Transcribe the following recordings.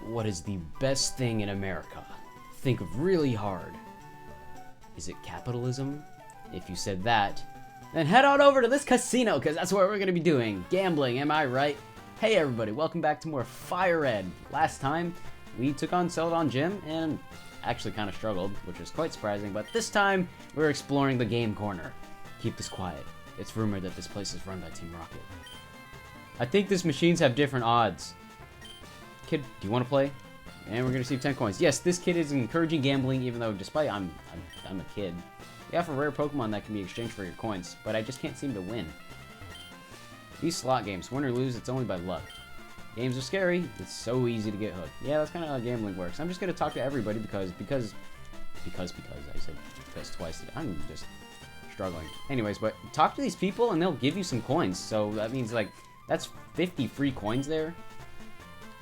What is the best thing in America? Think really hard. Is it capitalism? If you said that, then head on over to this casino, because that's what we're going to be doing. Gambling, am I right? Hey everybody, welcome back to more FireRed. Last time, we took on Celadon Gym, and actually kind of struggled, which was quite surprising, but this time, we're exploring the game corner. Keep this quiet. It's rumored that this place is run by Team Rocket. I think these machines have different odds. Kid, do you want to play? And we're going to receive 10 coins. Yes, this kid is encouraging gambling, even though despite I'm a kid. They offer rare Pokemon that can be exchanged for your coins, but I just can't seem to win. These slot games, win or lose, it's only by luck. Games are scary, it's so easy to get hooked. Yeah, that's kind of how gambling works. I'm just going to talk to everybody because I said because twice. I'm just struggling. Anyways, but talk to these people and they'll give you some coins. So that means like, that's 50 free coins there.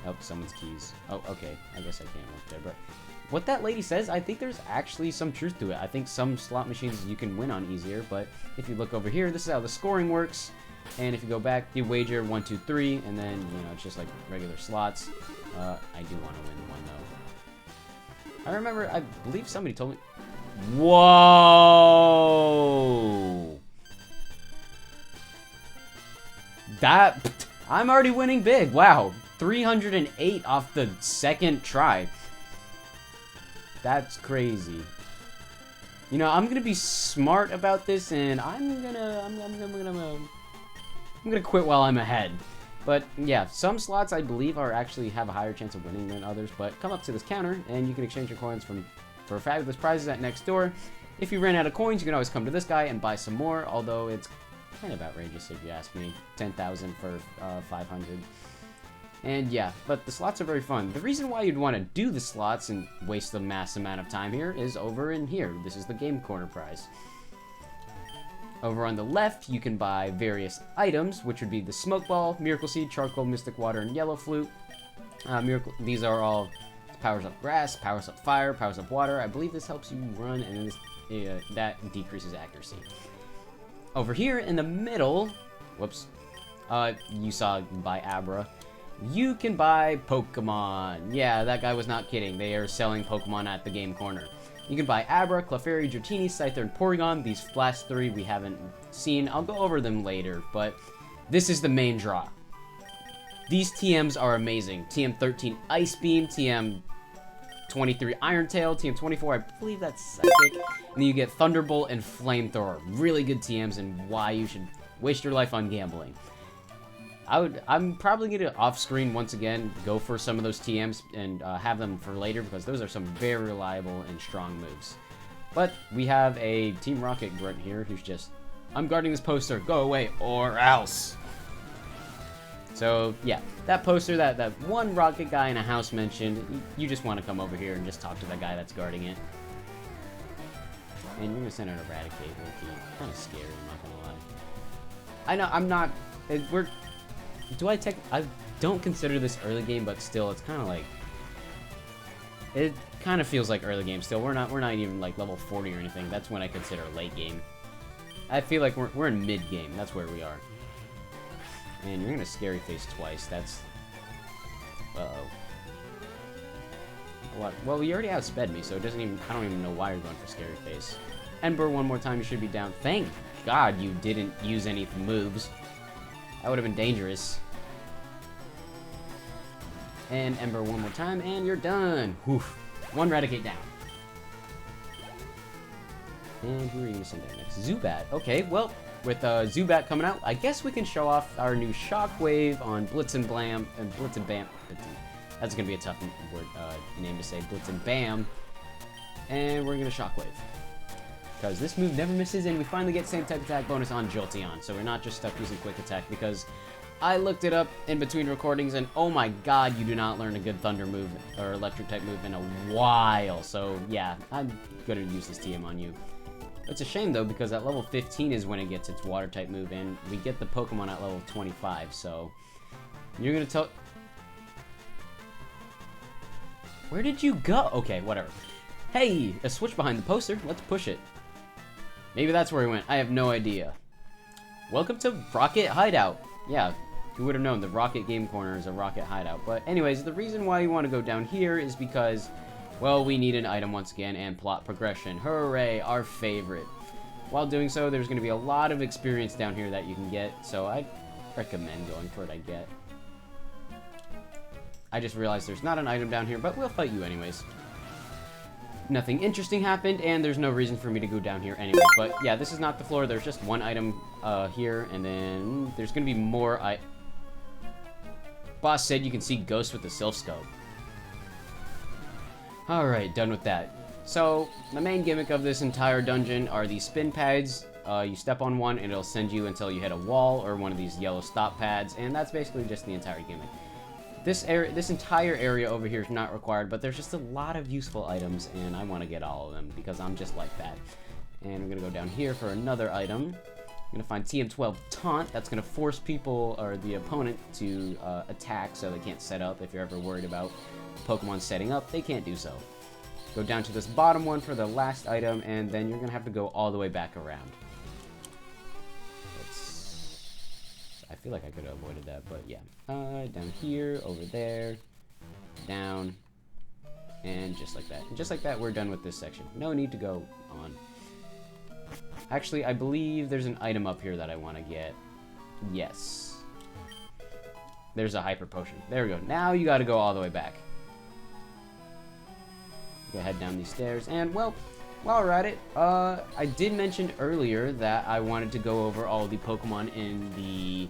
Oh, someone's keys. Oh, okay. I guess I can't look there, but what that lady says, I think there's actually some truth to it. I think some slot machines you can win on easier, but if you look over here, this is how the scoring works. And if you go back, you wager 1, 2, 3, and then, you know, it's just like regular slots. I do want to win one, though. I remember, I believe somebody told me... Whoa! That... I'm already winning big. Wow. 308 off the second try. That's crazy. You know, I'm gonna be smart about this, and I'm gonna quit while I'm ahead. But yeah, some slots I believe actually have a higher chance of winning than others. But come up to this counter, and you can exchange your coins for fabulous prizes at next door. If you ran out of coins, you can always come to this guy and buy some more. Although it's kind of outrageous if you ask me. 10,000 for 500. And yeah, but the slots are very fun. The reason why you'd want to do the slots and waste a mass amount of time here is over in here. This is the game corner prize. Over on the left, you can buy various items, which would be the Smoke Ball, Miracle Seed, Charcoal, Mystic Water, and Yellow Flute. These are all powers up grass, powers up fire, powers up water. I believe this helps you run, and then that decreases accuracy. Over here in the middle, whoops, you saw buy Abra. You can buy Pokemon. Yeah, that guy was not kidding. They are selling Pokemon at the game corner. You can buy Abra, Clefairy, Dratini, Scyther, and Porygon. These last three we haven't seen. I'll go over them later, but this is the main draw. These TMs are amazing. TM13 Ice Beam, TM23 Iron Tail, TM24, I believe that's Psychic. And then you get Thunderbolt and Flamethrower. Really good TMs and why you should waste your life on gambling. I'm probably going to off-screen once again go for some of those TMs and have them for later because those are some very reliable and strong moves. But we have a Team Rocket grunt here who's just, I'm guarding this poster, go away or else. So yeah, that poster that one Rocket guy in a house mentioned, you just want to come over here and just talk to that guy that's guarding it. And you're going to send out Eradicate, which is kind of scary, I'm not going to lie. I know, I'm not, I don't consider this early game, but still, it's kind of like, it kind of feels like early game still. We're not even like level 40 or anything. That's when I consider late game. I feel like we're in mid game. That's where we are. And you're gonna scary face twice. That's, uh-oh. What? Well, you already outsped me, so it doesn't even. I don't even know why you're going for scary face. Ember one more time. You should be down. Thank God you didn't use any moves. That would have been dangerous. And Ember one more time, and you're done. Whew. One Eradicate down. And who are you missing there next? Zubat. Okay, well, with Zubat coming out, I guess we can show off our new Shockwave on Blitz and Blam and Blitz and Bam. That's gonna be a tough word name to say. Blitz and Bam. And we're gonna Shockwave. Because this move never misses, and we finally get same type attack bonus on Jolteon, so we're not just stuck using quick attack, because I looked it up in between recordings, and oh my god, you do not learn a good thunder move, or electric type move in a while, so yeah, I'm gonna use this TM on you. It's a shame though, because at level 15 is when it gets its water type move, and we get the Pokemon at level 25, so you're gonna tell... Where did you go? Okay, whatever. Hey, a switch behind the poster, let's push it. Maybe that's where he went. I have no idea. Welcome to Rocket Hideout. Yeah, Who would have known the Rocket Game Corner is a rocket hideout? But anyways, the reason why you want to go down here is because, well, we need an item once again and plot progression. Hooray, our favorite. While doing so, there's going to be a lot of experience down here that you can get, so I recommend going for it, I get. I just realized there's not an item down here, but we'll fight you anyways. Nothing interesting happened, and there's no reason for me to go down here anyway. But yeah, this is not the floor. There's just one item here, and then there's going to be more. Boss said you can see ghosts with the Sylph Scope. Alright, done with that. So, the main gimmick of this entire dungeon are these spin pads. You step on one, and it'll send you until you hit a wall or one of these yellow stop pads, and that's basically just the entire gimmick. This entire area over here is not required, but there's just a lot of useful items, and I want to get all of them because I'm just like that. And I'm going to go down here for another item. I'm going to find TM12 Taunt. That's going to force people, or the opponent, to attack so they can't set up. If you're ever worried about Pokemon setting up, they can't do so. Go down to this bottom one for the last item, and then you're going to have to go all the way back around. I feel like I could have avoided that, but yeah. Down here, over there, down, and just like that. And just like that, we're done with this section. No need to go on. Actually, I believe there's an item up here that I want to get. Yes. There's a Hyper Potion. There we go. Now you got to go all the way back. Go ahead down these stairs, and well, while we're at it, I did mention earlier that I wanted to go over all the Pokemon in the,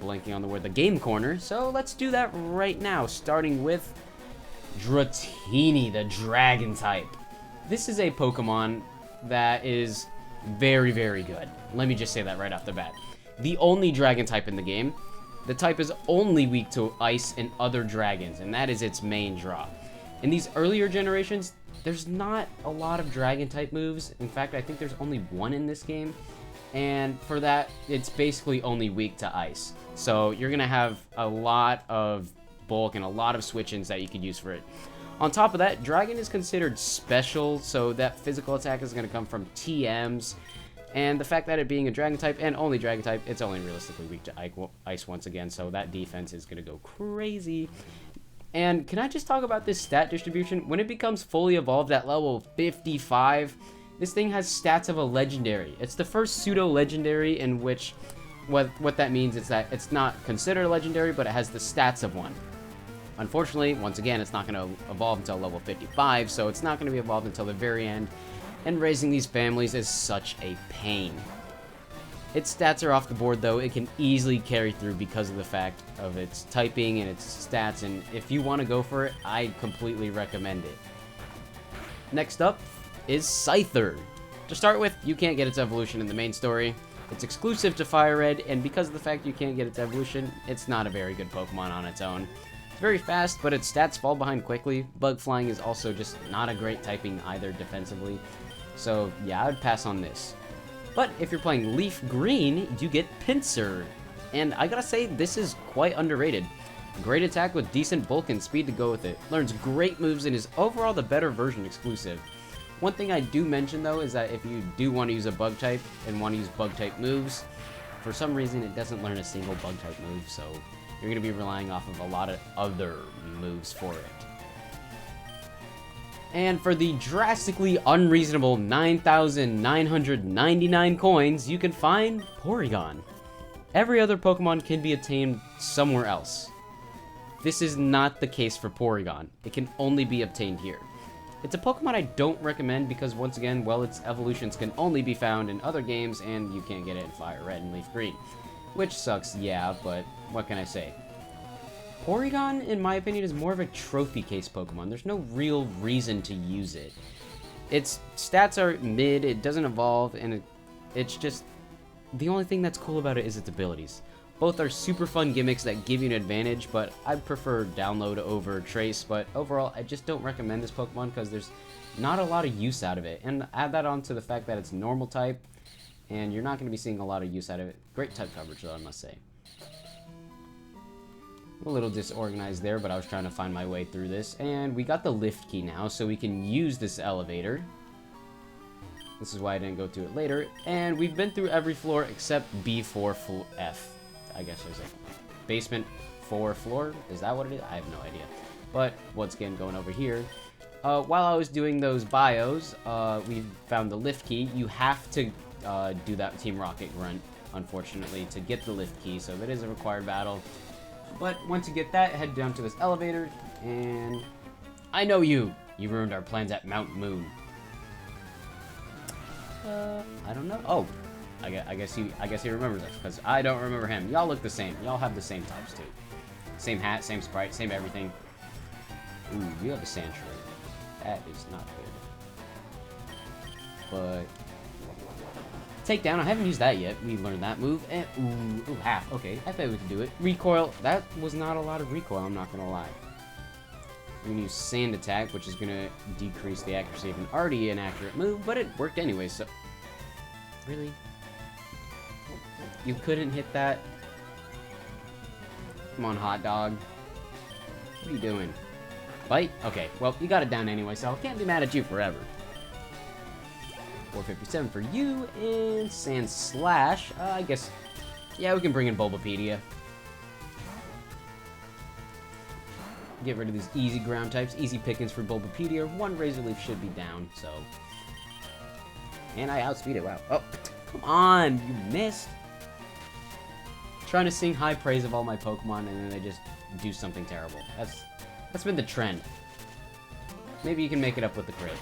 blanking on the word, the game corner, so let's do that right now, starting with Dratini, the Dragon type. This is a Pokemon that is very, very good. Let me just say that right off the bat. The only Dragon type in the game. The type is only weak to Ice and other dragons, and that is its main draw. In these earlier generations, there's not a lot of Dragon-type moves. In fact, I think there's only one in this game. And for that, it's basically only weak to Ice. So you're going to have a lot of bulk and a lot of switch-ins that you could use for it. On top of that, Dragon is considered special, so that physical attack is going to come from TMs. And the fact that it being a Dragon-type and only Dragon-type, it's only realistically weak to Ice once again. So that defense is going to go crazy. And can I just talk about this stat distribution? When it becomes fully evolved at level 55, this thing has stats of a legendary. It's the first pseudo-legendary in which what that means is that it's not considered a legendary, but it has the stats of one. Unfortunately, once again, it's not going to evolve until level 55, so it's not going to be evolved until the very end, and raising these families is such a pain. Its stats are off the board, though. It can easily carry through because of the fact of its typing and its stats, and if you want to go for it, I completely recommend it. Next up is Scyther. To start with, you can't get its evolution in the main story. It's exclusive to FireRed, and because of the fact you can't get its evolution, it's not a very good Pokemon on its own. It's very fast, but its stats fall behind quickly. Bug Flying is also just not a great typing either defensively. So yeah, I would pass on this. But if you're playing Leaf Green, you get Pinsir. And I gotta say, this is quite underrated. Great attack with decent bulk and speed to go with it. Learns great moves and is overall the better version exclusive. One thing I do mention though is that if you do want to use a bug type and want to use bug type moves, for some reason it doesn't learn a single bug type move, so you're going to be relying off of a lot of other moves for it. And for the drastically unreasonable 9,999 coins, you can find Porygon. Every other Pokemon can be obtained somewhere else. This is not the case for Porygon. It can only be obtained here. It's a Pokemon I don't recommend because, once again, well, its evolutions can only be found in other games, and you can't get it in FireRed and Leaf Green. Which sucks, yeah, but what can I say? Porygon, in my opinion, is more of a trophy case Pokemon. There's no real reason to use it. Its stats are mid, it doesn't evolve, and it's just... the only thing that's cool about it is its abilities. Both are super fun gimmicks that give you an advantage, but I prefer Download over Trace, but overall, I just don't recommend this Pokemon because there's not a lot of use out of it. And add that on to the fact that it's normal type, and you're not going to be seeing a lot of use out of it. Great type coverage, though, I must say. A little disorganized there, but I was trying to find my way through this. And we got the lift key now, so we can use this elevator. This is why I didn't go through it later. And we've been through every floor except B4 F. I guess there's a basement 4 floor. Is that what it is? I have no idea. But once again, going over here. While I was doing those bios, we found the lift key. You have to do that Team Rocket grunt, unfortunately, to get the lift key. So that is a required battle. But once you get that, head down to this elevator. And I know you. You ruined our plans at Mount Moon. I don't know. Oh, I guess he remembers us, because I don't remember him. Y'all look the same. Y'all have the same types too. Same hat, same sprite, same everything. Ooh, you have a sand shrew. That is not good. But takedown, I haven't used that yet. We learned that move. And ooh, half. Okay, I thought we could do it. Recoil. That was not a lot of recoil. I'm not gonna lie. I'm gonna use sand attack, which is gonna decrease the accuracy of an already inaccurate move, but it worked anyway. So really, you couldn't hit that? Come on, hot dog. What are you doing? Bite? Okay, well, you got it down anyway, so I can't be mad at you forever. 457 for you, and Sand Slash. I guess, yeah, we can bring in Bulbapedia. Get rid of these easy ground types, easy pickings for Bulbapedia. One Razor Leaf should be down, so. And I outspeed it, wow. Oh, come on, you missed. Trying to sing high praise of all my Pokemon, and then they just do something terrible. That's been the trend. Maybe you can make it up with the crit.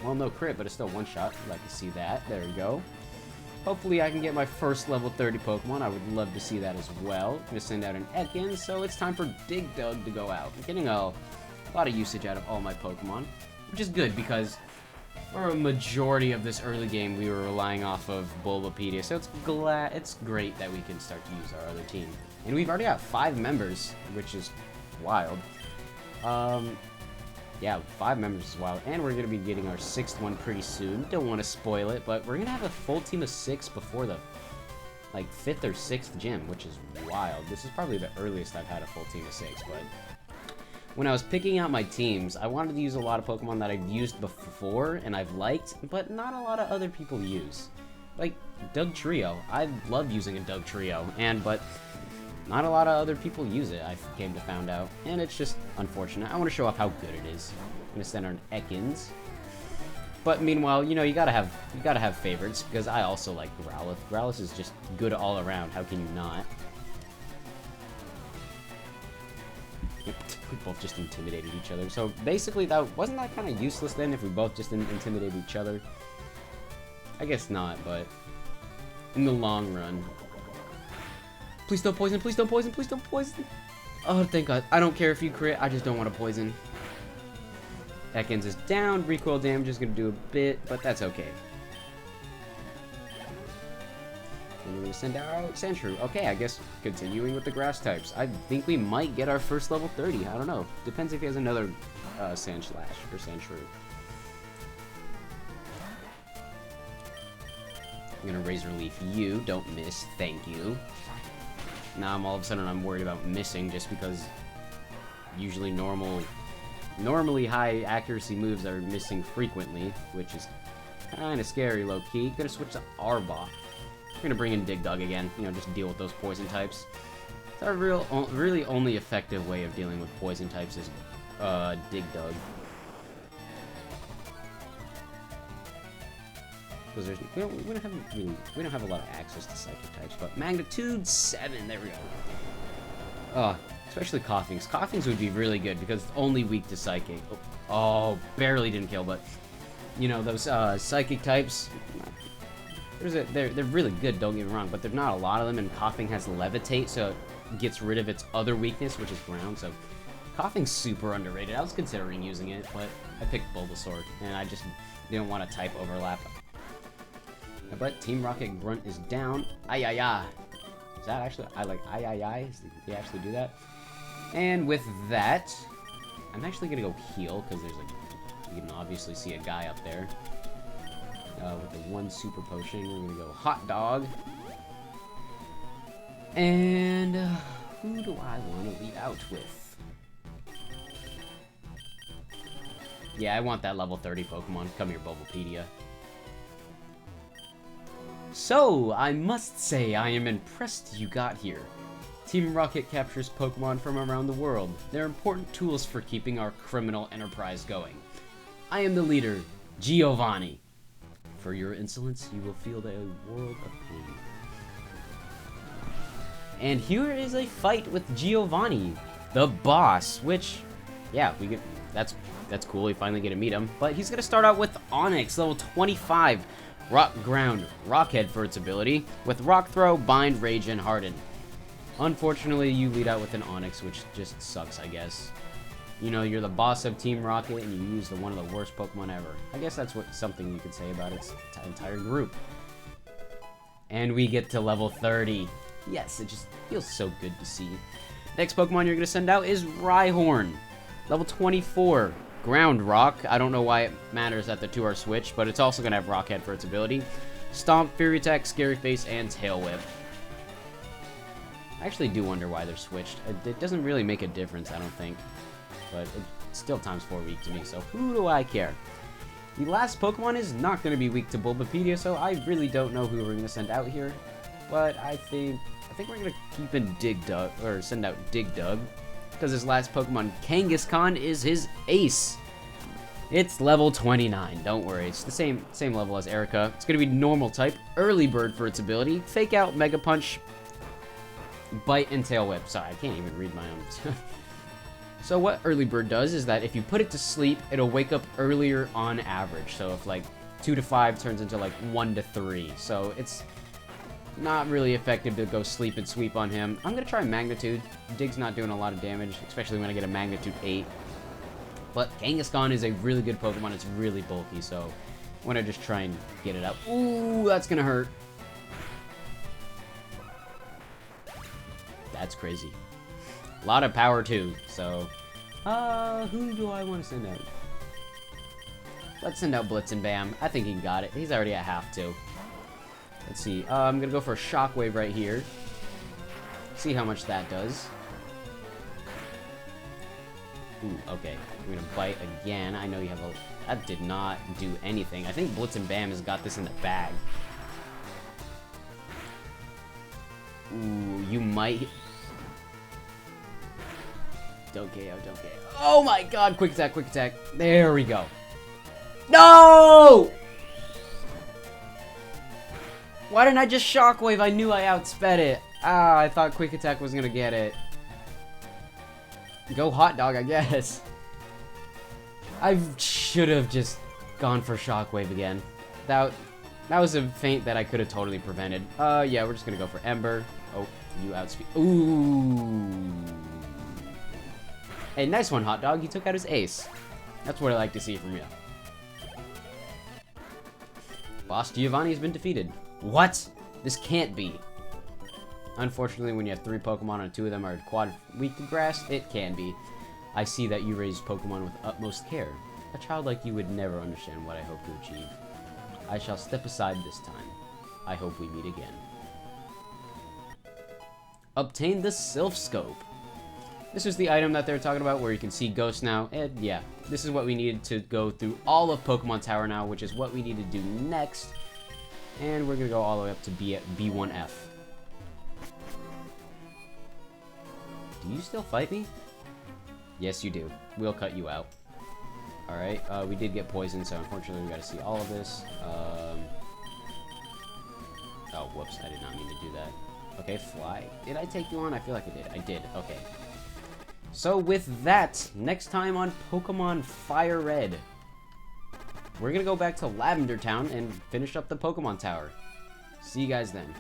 Well, no crit, but it's still one shot. I'd like to see that. There we go. Hopefully I can get my first level 30 Pokemon. I would love to see that as well. I'm going to send out an Ekans, so it's time for Dig Dug to go out. I'm getting a lot of usage out of all my Pokemon, which is good because for a majority of this early game we were relying off of Bulbapedia, so it's great that we can start to use our other team. And we've already got 5 members, which is wild. Yeah, 5 members is wild, and we're going to be getting our 6th one pretty soon. Don't want to spoil it, but we're going to have a full team of 6 before the, like, 5th or 6th gym, which is wild. This is probably the earliest I've had a full team of 6, but when I was picking out my teams, I wanted to use a lot of Pokemon that I've used before and I've liked, but not a lot of other people use. Like, Dugtrio. I love using a Dugtrio, but not a lot of other people use it, I came to find out, and it's just unfortunate. I want to show off how good it is. I'm gonna send out an Ekans. But meanwhile, you know, you gotta have favorites, because I also like Growlithe. Growlithe is just good all around. How can you not? Yep, we both just intimidated each other. So basically, wasn't that kind of useless then if we both just didn't intimidate each other? I guess not, but in the long run. Please don't poison, please don't poison, please don't poison. Oh, thank God. I don't care if you crit, I just don't want to poison. Ekans is down, recoil damage is going to do a bit, but that's okay. And we're going to send out Sandshrew. Okay, I guess continuing with the grass types. I think we might get our first level 30, I don't know. Depends if he has another Sand Slash or Sandshrew. I'm going to Razor Leaf you, don't miss, thank you. Now all of a sudden I'm worried about missing just because usually normally high accuracy moves are missing frequently, which is kind of scary low-key. Gonna switch to Arbok. We're gonna bring in Dig Dug again, you know, just deal with those poison types. It's our really only effective way of dealing with poison types is Dig Dug. Because we don't have a lot of access to psychic types, but magnitude 7, there we go. Especially Coughings. Coughings would be really good because it's only weak to psychic. Oh, barely didn't kill, but you know those psychic types. They're really good. Don't get me wrong, but there's not a lot of them, and Coughing has Levitate, so it gets rid of its other weakness, which is ground. So Coughing's super underrated. I was considering using it, but I picked Bulbasaur, and I just didn't want to type overlap. But Team Rocket Grunt is down. Ay. Is that actually, I like ay. Did he actually do that? And with that, I'm actually gonna go heal, because there's you can obviously see a guy up there. With the 1 super potion, we're gonna go Hot Dog. And who do I want to lead out with? Yeah, I want that level 30 Pokemon. Come here, Bulbapedia. So, I must say I am impressed you got here. Team Rocket captures Pokemon from around the world. They're important tools for keeping our criminal enterprise going. I am the leader, Giovanni. For your insolence, you will feel a world of pain. And here is a fight with Giovanni, the boss, which, yeah, we get that's cool. We finally get to meet him. But he's gonna start out with Onix, level 25. Rock Ground, Rockhead for its ability, with Rock Throw, Bind, Rage, and Harden. Unfortunately, you lead out with an Onix, which just sucks, I guess. You know, you're the boss of Team Rocket, and you use one of the worst Pokemon ever. I guess that's something you could say about its entire group. And we get to level 30. Yes, it just feels so good to see. Next Pokemon you're going to send out is Rhyhorn, level 24. Ground Rock. I don't know why it matters that the two are switched, but it's also going to have Rockhead for its ability. Stomp, Fury Attack, Scary Face, and Tail Whip. I actually do wonder why they're switched. It doesn't really make a difference, I don't think. But it's still times 4 weak to me, so who do I care? The last Pokemon is not going to be weak to Bulbapedia, so I really don't know who we're going to send out here. But I think we're going to keep in Dig-Dug, or send out Dig-Dug. Because his last Pokemon, Kangaskhan, is his ace. It's level 29, don't worry. It's the same level as Erica. It's going to be normal type, Early Bird for its ability, Fake Out, Mega Punch, Bite, and Tail Whip. Sorry, I can't even read my own. So what Early Bird does is that if you put it to sleep, it'll wake up earlier on average. So if like 2 to 5 turns into like 1 to 3. So it's not really effective to go sleep and sweep on him. I'm going to try Magnitude. Dig's not doing a lot of damage, especially when I get a Magnitude 8. But Kangaskhan is a really good Pokemon. It's really bulky, so I want to just try and get it out. Ooh, that's going to hurt. That's crazy. A lot of power, too. So, who do I want to send out? Let's send out Blitz and Bam. I think he got it. He's already at half, too. Let's see. I'm going to go for a Shockwave right here. See how much that does. Ooh, okay. We're going to Bite again. I know you have a... That did not do anything. I think Blitz and Bam has got this in the bag. Ooh, you might... Don't KO, don't KO. Oh my god! Quick attack, quick attack. There we go. No! Why didn't I just Shockwave? I knew I outsped it. Ah, I thought quick attack was gonna get it. Go Hot Dog, I guess. I should have just gone for Shockwave again. That was a feint that I could have totally prevented. Yeah, we're just gonna go for Ember. Oh, you outspeed. Ooh. Hey, nice one, Hot Dog. You took out his ace. That's what I like to see from you. Boss Giovanni has been defeated. What? This can't be. Unfortunately, when you have 3 Pokemon and 2 of them are quad weak to grass, it can be. I see that you raise Pokemon with utmost care. A child like you would never understand what I hope to achieve. I shall step aside this time. I hope we meet again. Obtain the Sylph Scope. This is the item that they're talking about where you can see ghosts now. And yeah, this is what we needed to go through all of Pokemon Tower now, which is what we need to do next. And we're going to go all the way up to B1F. Do you still fight me? Yes, you do. We'll cut you out. Alright, we did get poisoned, so unfortunately we got to see all of this. Oh, whoops, I did not mean to do that. Okay, Fly. Did I take you on? I feel like I did. I did. Okay. So with that, next time on Pokemon FireRed, we're going to go back to Lavender Town and finish up the Pokemon Tower. See you guys then.